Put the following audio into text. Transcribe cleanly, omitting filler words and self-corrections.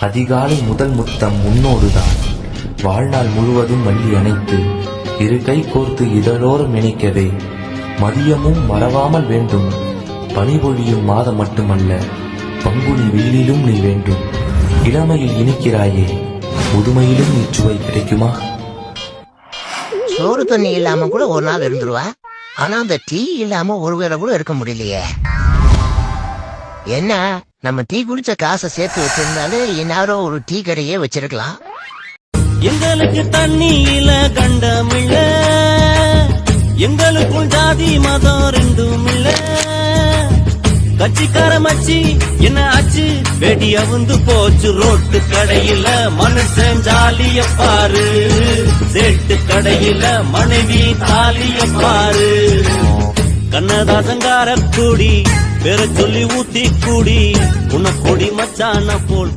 அதிகாலை முதல் முத்தம் உன்னோடுதான். வாழ்நாள் முழுவதும் வள்ளி அணைத்து இரு கை கோர்த்து இதழோரம் இணைக்கவே மதியமும் மறவாமல் வேண்டும். பனிபொழியும் மாதம் மட்டுமல்ல, பங்குனி வெயிலிலும் நீ வேண்டும். இளமையில் இனிக்கிறாயே, முதுமையிலும் நீ சுவை கிடைக்குமா? சோறு தண்ணி இல்லாம கூட ஒரு நாள் இருந்துருவா. ஆனா அந்த டீ இல்லாம ஒரு வேளை கூட இருக்க முடியலையே. என்ன, நம்ம டீ குடிச்ச காசை சேர்த்து வச்சிருந்தாலே இந்நேரம் ஒரு டீ கடையே வச்சிருக்கலாம். எங்களுக்கு தண்ணியில கண்டமில்ல, எங்களுக்குள் ஜாதி மதம் ரெண்டும் இல்ல. கட்சிக்கார மச்சி என்ன ஆச்சு, வெடி அவுந்து போச்சு ரோட்டு கடையில. மனுஷன் ஜாலிய பாரு, சேட்டு கடையில மனைவி தாலிய பாரு. கண்ணதாசங்கார கூடி பேர சொல்லி ஊத்தி கூடி உன்ன கொடி மச்சான போல்